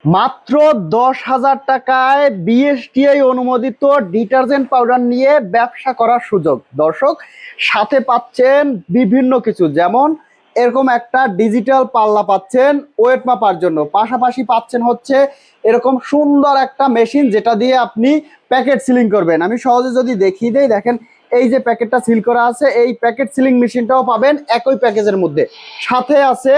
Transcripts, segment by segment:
মাত্র 10,000 টাকায় বিএসটিআই অনুমোদিত ডিটারজেন্ট পাউডার নিয়ে ব্যবসা করার সুযোগ। দর্শক, সাথে পাচ্ছেন বিভিন্ন কিছু, যেমন এরকম একটা ডিজিটাল পাল্লা পাচ্ছেন ওয়েট মাপার জন্য, পাশাপাশি পাচ্ছেন হচ্ছে এরকম সুন্দর একটা মেশিন যেটা দিয়ে আপনি প্যাকেট সিলিং করবেন। আমি সহজে যদি দেখিয়ে দেই, দেখেন এই যে প্যাকেটটা সিল করা আছে, এই প্যাকেট সিলিং মেশিনটাও পাবেন একই প্যাকেজের মধ্যে। সাথে আছে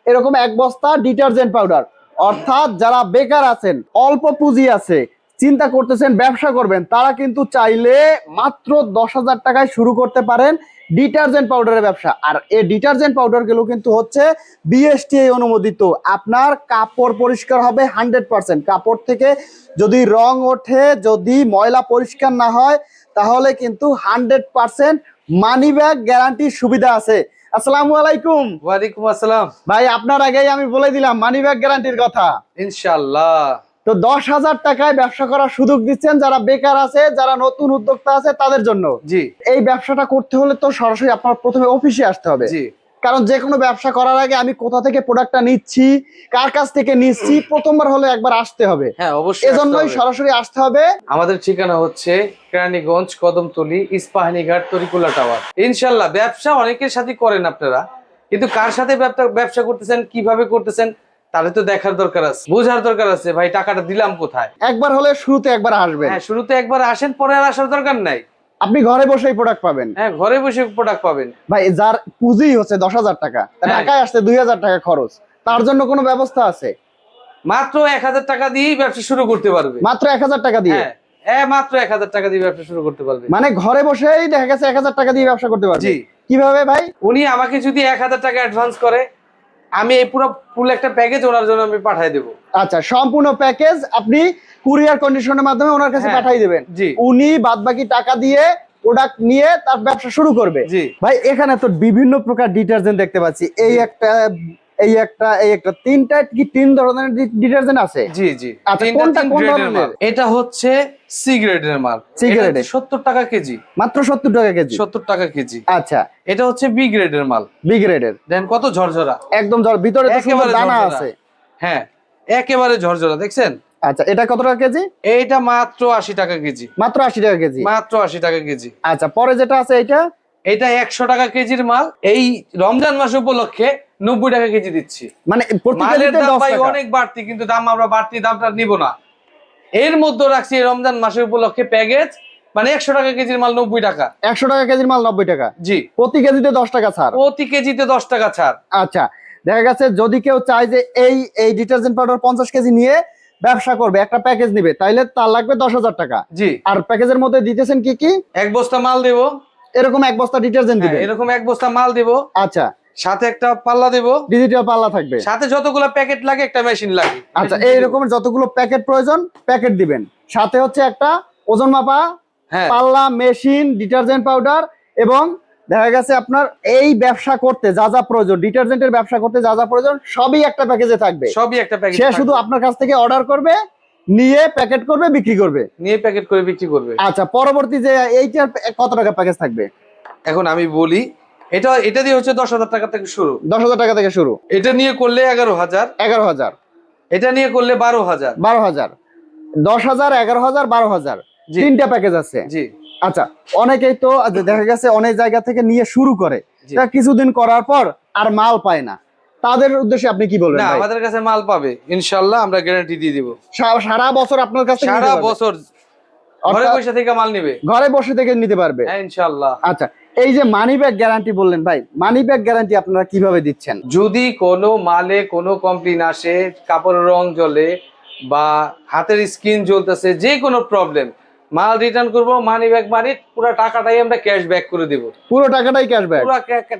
এরকম এক বস্তা ডিটারজেন্ট পাউডার। অর্থাৎ যারা বেকার আছেন, অল্প পুঁজি আছে, চিন্তা করতেছেন ব্যবসা করবেন, তারা কিন্তু চাইলে মাত্র 10,000 টাকায় শুরু করতে পারেন ডিটারজেন্ট পাউডারের ব্যবসা। আর এই ডিটারজেন্ট পাউডার গুলো কিন্তু হচ্ছে বিএসটিআই অনুমোদিত। আপনার কাপড় পরিষ্কার হবে 100%। কাপড় থেকে যদি রং ওঠে, যদি ময়লা পরিষ্কার না হয়, তাহলে কিন্তু 100% মানি ব্যাগ গ্যারান্টির সুবিধা আছে। আসসালামু আলাইকুম। ওয়ালাইকুম আসসালাম। ভাই, আপনার আগেই আমি বলে দিলাম মানি ব্যাগ গ্যারান্টির কথা। ইনশাআল্লাহ। তো 10,000 টাকায় ব্যবসা করার সুযোগ দিচ্ছেন যারা বেকার আছে, যারা নতুন উদ্যোক্তা আছে তাদের জন্য। জি এই ব্যবসাটা করতে হলে তো সরাসরি আপনার প্রথমে অফিসে আসতে হবে। জি কারণ যে কোনো ব্যবসা করার আগে আমি কোথা থেকে প্রোডাক্টটা নিচ্ছি, কার কাছ থেকে নিচ্ছি, প্রথমবার হলে একবার আসতে হবে। হ্যাঁ, অবশ্যই এজন্যই সরাসরি আসতে হবে। আমাদের ঠিকানা হচ্ছে কেরানীগঞ্জ, কদমতলী, ইস্পাহানি ঘাট, তরিকুল্লা টাওয়ার। ইনশাআল্লাহ ব্যবসা অনেকের সাথে করেন আপনারা, কিন্তু কার সাথে ব্যবসা করতেছেন, কিভাবে করতেছেন, তাহলে তো দেখার দরকার আছে, বোঝার দরকার আছে। ভাই, টাকাটা দিলাম কোথায়? একবার হলে শুরুতে একবার আসবেন। হ্যাঁ, শুরুতে একবার আসেন, পরে আর আসার দরকার নাই। আপনি ঘরে বসেই প্রোডাক্ট পাবেন। হ্যাঁ, ঘরে বসে প্রোডাক্ট পাবেন। ভাই, যার পুঁজি হচ্ছে 10,000 টাকা, ঢাকায় আসতে 2,000 টাকা খরচ, তার জন্য কোনো ব্যবস্থা আছে? মাত্র 1,000 টাকা দিয়েই ব্যবসা শুরু করতে পারবে। মাত্র 1,000 টাকা দিয়ে? হ্যাঁ, মাত্র 1,000 টাকা দিয়ে ব্যবসা শুরু করতে পারবে। মানে ঘরে বসেই দেখা গেছে 1,000 টাকা দিয়ে ব্যবসা করতে পারবে? জি। কিভাবে ভাই? উনি আমাকে যদি 1,000 টাকা অ্যাডভান্স করে, আমি এই পুরো ফুল একটা প্যাকেজ ওনার জন্য আমি পাঠিয়ে দেবো। আচ্ছা, সম্পূর্ণ প্যাকেজ আপনি কুরিয়ার কন্ডিশনের মাধ্যমে ওনার কাছে হ্যাঁ, পাঠিয়ে দিবেন। জি। উনি বাদবাকি টাকা দিয়ে প্রোডাক্ট নিয়ে তার ব্যবসা শুরু করবে। জি। ভাই, এখানে তো বিভিন্ন প্রকার ডিটারজেন্ট দেখতে পাচ্ছি। এই একটা, এই একটা, এই একটা, তিনটা কি তিন ধরনের ডিটারজেন্ট আছে? জি জি। আচ্ছা, কোনটা কোন ধরনের? এটা হচ্ছে সি গ্রেডের মাল। সি গ্রেডের 70 টাকা কেজি। মাত্র 70 টাকা কেজি? 70 টাকা কেজি। আচ্ছা। এটা হচ্ছে বি গ্রেডের মাল। বি গ্রেডের দেন কত ঝরঝরা, একদম ভিতরে তো সুন্দর দানা ঝরঝরা। আছে। হ্যাঁ, একেবারে ঝরঝরা, দেখছেন? আচ্ছা, এটা কত টাকা কেজি? এইটা মাত্র 80 টাকা কেজি। মাত্র 80 টাকা কেজি? মাত্র 80 টাকা কেজি। আচ্ছা, পরে যেটা আছে এটা? এটা 100 টাকা কেজির মাল। এই রমজান মাস উপলক্ষে 90 টাকা কেজি দিচ্ছি। মানে প্রতি মালের কেজিতে দাম 10 ভাই টাকা? অনেক বাড়তি, কিন্তু দাম আমরা বাড়তি দামটা নিব না। এর মধ্যে রাখছি এই রমজান মাসের উপলক্ষে প্যাকেজ, মানে 100 টাকা কেজির মাল 90 টাকা। 100 টাকা কেজির মাল 90 টাকা? জি। প্রতি কেজিতে 10 টাকা ছাড়? প্রতি কেজিতে 10 টাকা ছাড়। আচ্ছা, দেখা গেছে যদি কেউ চায় যে এই এই ডিটারজেন্ট পাউডার 50 কেজি নিয়ে ব্যবসা করবে, একটা প্যাকেজ নিবে, তাইলে তার লাগবে 10,000 টাকা। জি। আর প্যাকেজের মধ্যে দিতেছেন কি কি? এক বস্তা মাল দেব, এরকম এক বস্তা ডিটারজেন্ট দিবেন? এরকম এক বস্তা মাল দেব। আচ্ছা। সাথে একটা পাল্লা দেব, ডিজিটাল পাল্লা থাকবে। সাথে যতগুলো প্যাকেট লাগে একটা মেশিন লাগে। আচ্ছা, এইরকম যতগুলো প্যাকেট প্রয়োজন প্যাকেট দিবেন। সাথে হচ্ছে একটা ওজন মাপা পাল্লা, মেশিন, ডিটারজেন্ট পাউডার, এবং দেখা গেছে আপনার এই ব্যবসা করতে যা যা প্রয়োজন, ডিটারজেন্টের ব্যবসা করতে যা যা প্রয়োজন সবই একটা প্যাকেজে থাকবে। সবই একটা প্যাকেজ। সে শুধু আপনার কাছ থেকে অর্ডার করবে, নিয়ে প্যাকেট করবে, বিক্রি করবে। নিয়ে প্যাকেট করে বিক্রি করবে। আচ্ছা, পরবর্তী যে এইটার কত টাকা প্যাকেজ থাকবে? এখন আমি বলি, এটা দিয়ে হচ্ছে 10,000 টাকা থেকে শুরু। 10,000 টাকা থেকে শুরু? এটা নিয়ে করলে 11,000। 11,000? এটা নিয়ে করলে 12,000। 12,000? 10,000, 11,000, 12,000, তিনটা প্যাকেজ আছে। জি। আচ্ছা, অনেকেই তো দেখা গেছে অনেক জায়গা থেকে নিয়ে শুরু করে, তা কিছুদিন করার পর আর মাল পায় না, তাদের উদ্দেশ্যে আপনি কি বলবেন? না, আমাদের কাছে মাল পাবে ইনশাআল্লাহ, আমরা গ্যারান্টি দিয়ে দিব। সারা বছর আপনার কাছে সারা বছর ঘরে বসে থেকে মাল নেবে, ঘরে বসে থেকে নিতে পারবে? হ্যাঁ, ইনশাআল্লাহ। আচ্ছা, এই যে মানি ব্যাগ গ্যারান্টি বললেন ভাই, মানি ব্যাগ গ্যারান্টি আপনারা কিভাবে দিচ্ছেন? যদি কোনো মালে কোনো কমপ্লেইন আসে, কাপড়ের রং জ্বলে বা হাতের স্কিন জ্বলতেছে, যে কোনো প্রবলেম, মাল রিটার্ন করব, মানি ব্যাগ মানে পুরো টাকাটাই আমরা ক্যাশ ব্যাক করে দিব। পুরো টাকাটাই ক্যাশব্যাক? পুরো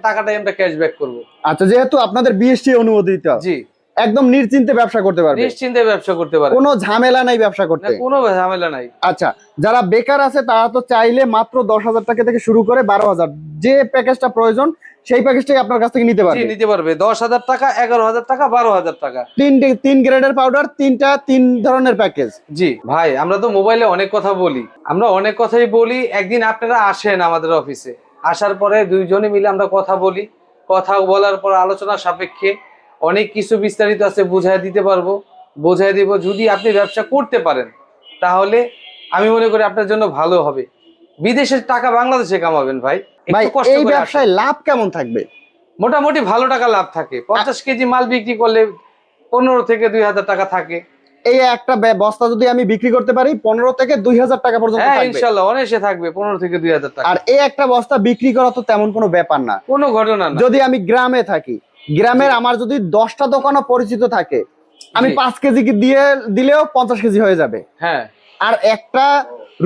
টাকাটাই আমরা ক্যাশ ব্যাক করব। আচ্ছা, যেহেতু আপনাদের বিএসটি অনুমোদিত, জি, একদম নিশ্চিন্তে ব্যবসা করতে পারবে? নিশ্চিন্তে ব্যবসা করতে পারে, কোনো ঝামেলা নাই ব্যবসা করতে? কোনো ঝামেলা নাই। আচ্ছা, যারা বেকার আছে তারা তো চাইলে মাত্র 10,000 টাকা থেকে শুরু করে 12,000, যে প্যাকেজটা প্রয়োজন সেই প্যাকেজটাই আপনার কাছ থেকে নিতে পারবে? জি, নিতে পারবে। 10,000 টাকা, 11,000 টাকা, 12,000 টাকা। তিন গ্রেডের পাউডার, তিন ধরনের প্যাকেজ। জি ভাই, আমরা তো মোবাইলে অনেক কথা বলি, আমরা অনেক কথাই বলি। একদিন আপনারা আসেন আমাদের অফিসে, আসার পরে দুইজনে মিলে আমরা কথা বলি। কথা বলার পর আলোচনা সাপেক্ষে অনেক কিছু বিস্তারিত আছে, বুঝাই দিতে পারবো। বোঝাই দিব। যদি আপনি ব্যবসা করতে পারেন তাহলে আমি মনে করি আপনার জন্য ভালো হবে। বিদেশের টাকা বাংলাদেশে কামাবেন ভাই, ভাই একটু কষ্ট এই করে আসেন। ব্যবসায় লাভ কেমন থাকবে? মোটামুটি ভালো টাকা লাভ থাকে। 50 কেজি মাল বিক্রি করলে 15 থেকে 2000 টাকা থাকে। এই একটা বস্তা যদি আমি বিক্রি করতে পারি 15 থেকে 2000 টাকা পর্যন্ত হ্যাঁ থাকবে। ইনশাল্লাহ অনায়াসে থাকবে 15 থেকে 2000 টাকা। আর এই একটা বস্তা বিক্রি করা তো তেমন কোনো ব্যাপার না। কোনো ঘটনা না। যদি আমি গ্রামে থাকি, গ্রামের জি। আমার যদি 10টা দোকানও পরিচিত থাকে, আমি জি। 5 কেজি দিলেও 50 কেজি হয়ে যাবে। হ্যাঁ আর একটা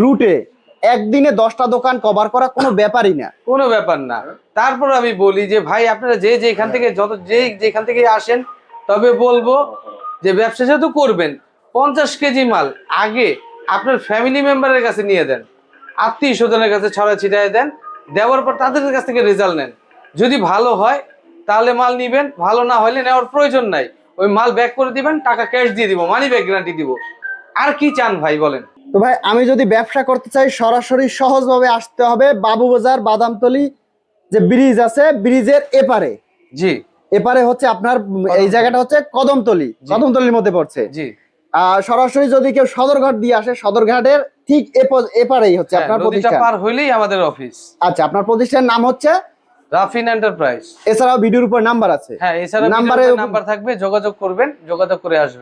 রুটে একদিনে 10টা দোকান কভার করা কোনো ব্যাপারই না। কোনো ব্যাপার না। তারপর আমি বলি যে ভাই আপনারা যেখান থেকে যেখান থেকে আসেন, তবে বলবো যে ব্যবসা যেহেতু করবেন 50 কেজি মাল আগে আপনার ফ্যামিলি মেম্বারের কাছে নিয়ে দেন, আত্মীয় স্বজনের কাছে ছড়া ছিটায় দেন, দেওয়ার পর তাদের কাছ থেকে রেজাল্ট নেন। যদি ভালো হয় তাহলে মাল নিবেন, ভালো না হলে নেওয়ার প্রয়োজন নাই। ওই মাল ব্যাক করে দিবেন, টাকা ক্যাশ দিয়ে দিব, মানি ব্যাক গ্যারান্টি দিব। আর কি চান ভাই বলেন? তো ভাই আমি যদি ব্যবসা করতে চাই সরাসরি সহজভাবে আসতে হবে বাবুবাজার বাদামতলি যে ব্রিজ আছে, ব্রিজের এপারে। জি। এপারে হচ্ছে আপনার এই জায়গাটা হচ্ছে কদমতলি, জি। কদমতলির মধ্যে পড়ছে। জি। সরাসরি যদি কেউ সদরঘাট দিয়ে আসে, সদরঘাটের ঠিক এপারেই হচ্ছে হ্যাঁ, আপনার নদীটা প্রতিষ্ঠান। পার হইলেই আমাদের অফিস। আচ্ছা, আপনার প্রতিষ্ঠানের নাম হচ্ছে রাফিন এন্টারপ্রাইজ। এছাড়াও ভিডিওর উপর নাম্বার আছে। হ্যাঁ, এছাড়া নাম্বারে নাম্বার থাকবে, যোগাযোগ করবেন, যোগাযোগ করে আসবেন।